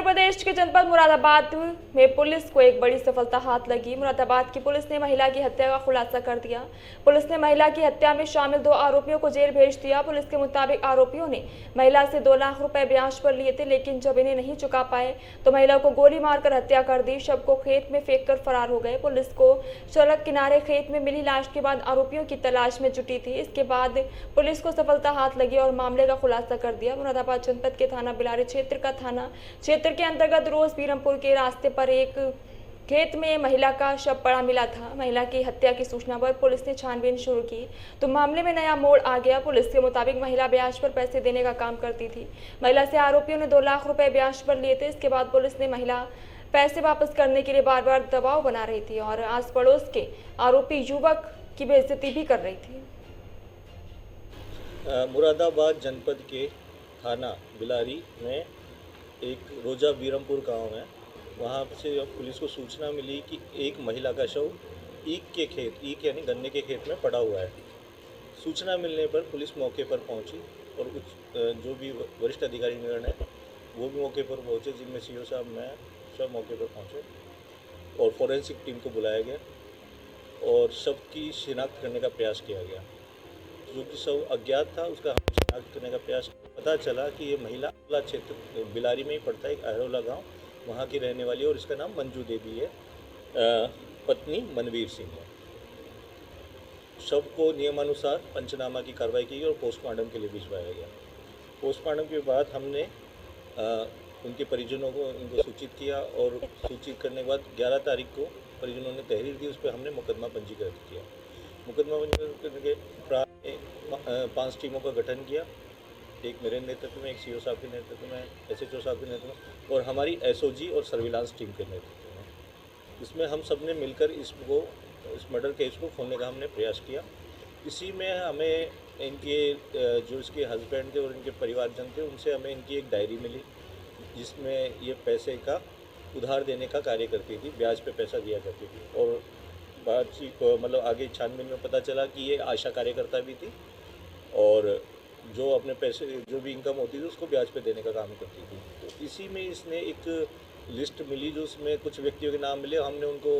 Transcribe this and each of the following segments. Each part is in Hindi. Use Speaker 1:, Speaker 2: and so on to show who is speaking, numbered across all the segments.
Speaker 1: प्रदेश के जनपद मुरादाबाद में पुलिस को एक बड़ी सफलता हाथ लगी। मुरादाबाद की पुलिस ने महिला की हत्या का खुलासा कर दिया। पुलिस ने महिला की हत्या में शामिल 2 आरोपियों को जेल भेज दिया। पुलिस के मुताबिक आरोपियों ने महिला से 2 लाख रुपए ब्याज पर लिए थे, लेकिन जब इन्हें नहीं चुका पाए तो महिला को गोली मारकर हत्या कर दी। शव को खेत में फेंक कर फरार हो गए। पुलिस को सड़क किनारे खेत में मिली लाश के बाद आरोपियों की तलाश में जुटी थी। इसके बाद पुलिस को सफलता हाथ लगी और मामले का खुलासा कर दिया। मुरादाबाद जनपद के थाना बिलारी क्षेत्र का थाना क्षेत्र के अंतर्गत रोज बीरमपुर के रास्ते पर एक खेत में महिला का शव पड़ा मिला था। महिला की हत्या की सूचना पर पुलिस ने छानबीन शुरू की तो मामले में नया मोड़ आ गया। पुलिस के मुताबिक महिला ब्याज पर पैसे देने का काम करती थी। महिला से आरोपियों ने 2 लाख रुपए ब्याज पर लिए थे। इसके बाद पुलिस ने महिला पैसे वापस करने के लिए बार बार दबाव बना रही थी और आस पड़ोस के आरोपी युवक की बेइज्जती भी कर रही थी।
Speaker 2: मुरादाबाद जनपद के थाना बिलारी में एक रोजा बीरमपुर गांव है। वहाँ से पुलिस को सूचना मिली कि एक महिला का शव ईख के खेत, ईख यानी गन्ने के खेत में पड़ा हुआ है। सूचना मिलने पर पुलिस मौके पर पहुंची और कुछ जो भी वरिष्ठ अधिकारी निगण है वो भी मौके पर पहुंचे, जिनमें सीओ साहब मैं सब मौके पर पहुंचे और फॉरेंसिक टीम को बुलाया गया और शव की शिनाख्त करने का प्रयास किया गया। जो कि शव अज्ञात था उसका हम शिनाख्त करने का प्रयास, पता चला कि ये महिला अगला क्षेत्र बिलारी में ही पड़ता है, एक अहरोला गांव, वहाँ की रहने वाली है और इसका नाम मंजू देवी है, पत्नी मनवीर सिंह है। शव को नियमानुसार पंचनामा की कार्रवाई की और पोस्टमार्टम के लिए भिजवाया गया। पोस्टमार्टम के बाद हमने उनके परिजनों को इनको सूचित किया और सूचित करने के बाद 11 तारीख को परिजनों ने तहरीर दी। उस पर हमने मुकदमा पंजीकृत किया। मुकदमा पंजीकृत करने के प्राय 5 टीमों का गठन किया, एक मेरे नेतृत्व में, एक सीओ साहब के नेतृत्व में, एसएचओ साहब के नेतृत्व में और हमारी एसओजी और सर्विलांस टीम के नेतृत्व में। इसमें हम सब ने मिलकर इस मर्डर केस को खोलने का हमने प्रयास किया। इसी में हमें इनके जो इसके हस्बैंड थे और इनके परिवारजन थे उनसे हमें इनकी एक डायरी मिली, जिसमें ये पैसे का उधार देने का कार्य करती थी, ब्याज पे पैसा दिया करती थी। और बातचीत मतलब आगे छानबीन में पता चला कि ये आशा कार्यकर्ता भी थी और जो अपने पैसे जो भी इनकम होती थी उसको ब्याज पे देने का काम करती थी। तो इसी में इसने एक लिस्ट मिली जो उसमें कुछ व्यक्तियों के नाम मिले। हमने उनको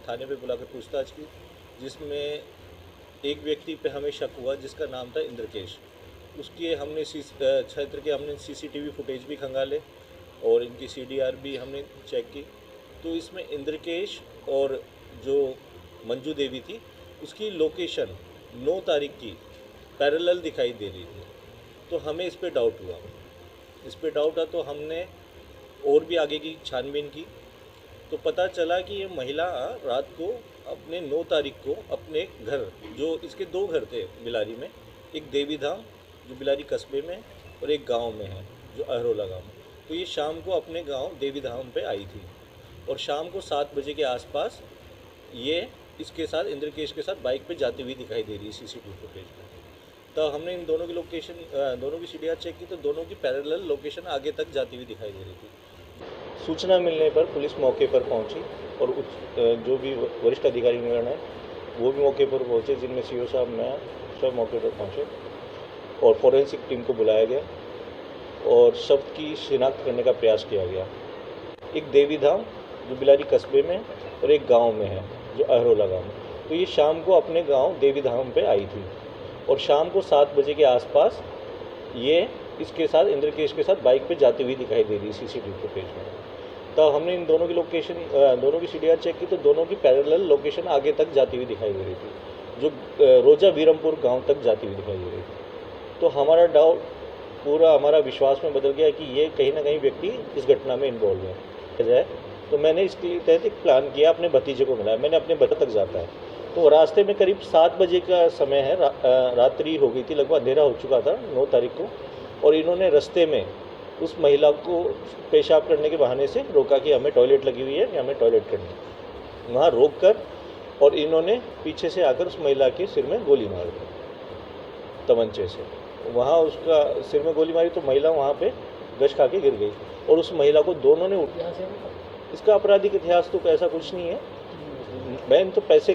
Speaker 2: थाने पे बुलाकर पूछताछ की, जिसमें एक व्यक्ति पे हमें शक हुआ जिसका नाम था इंद्रकेश। उसके हमने क्षेत्र के हमने सीसीटीवी फुटेज भी खंगाले और इनकी सीडीआर भी हमने चेक की। तो इसमें इंद्रकेश और जो मंजू देवी थी उसकी लोकेशन 9 तारीख की पैरेलल दिखाई दे रही थी। तो हमें इस पे डाउट हुआ तो हमने और भी आगे की छानबीन की तो पता चला कि ये महिला रात को अपने 9 तारीख को अपने घर, जो इसके 2 घर थे बिलारी में, एक देवी धाम जो बिलारी कस्बे में और एक गांव में है जो अहरोला गांव में। तो ये शाम को अपने गांव देवी धाम पे आई थी और शाम को 7 बजे के आसपास ये इसके साथ इंद्रकेश के साथ बाइक पे जाती हुई दिखाई दे रही है सीसीटीवी फुटेज में। तो हमने इन दोनों की लोकेशन, दोनों की सीडीआर चेक की तो दोनों की पैरेलल लोकेशन आगे तक जाती हुई दिखाई दे रही थी। सूचना मिलने पर पुलिस मौके पर पहुंची और जो भी वरिष्ठ अधिकारी निगण है वो भी मौके पर पहुंचे, जिनमें सीओ साहब मैं सब मौके पर पहुंचे और फॉरेंसिक टीम को बुलाया गया और शव की शिनाख्त करने का प्रयास किया गया। एक देवी धाम जो बिलारी कस्बे में और एक गाँव में है जो अहरोला गाँव में। तो ये शाम को अपने गाँव देवी धाम पर आई थी और शाम को 7 बजे के आसपास ये इसके साथ इंद्रकेश के साथ बाइक पे जाती हुई दिखाई दे रही है सीसीटीवी फुटेज में। तो हमने इन दोनों की लोकेशन, दोनों की सीडीआर चेक की तो दोनों की पैरेलल लोकेशन आगे तक जाती हुई दिखाई दे रही थी, जो रोजा बीरमपुर गांव तक जाती हुई दिखाई दे रही थी। तो हमारा डाउट पूरा हमारा विश्वास में बदल गया कि ये कहीं ना कहीं व्यक्ति इस घटना में इन्वॉल्व है। तो मैंने इसके तहत एक प्लान किया, अपने भतीजे को मिलाया। मैंने अपने भतीजे तक जाता है तो रास्ते में करीब 7 बजे का समय है, रात्रि हो गई थी, लगभग अंधेरा हो चुका था 9 तारीख को। और इन्होंने रास्ते में उस महिला को पेशाब करने के बहाने से रोका कि हमें टॉयलेट लगी हुई है कि हमें टॉयलेट करनी है। वहाँ रोक कर और इन्होंने पीछे से आकर उस महिला के सिर में गोली मार दी तमंचे से। वहाँ उसका सिर में गोली मारी तो महिला वहाँ पे गश खा के गिर गई और उस महिला को दोनों ने इसका आपराधिक इतिहास तो ऐसा कुछ नहीं है। बहन तो पैसे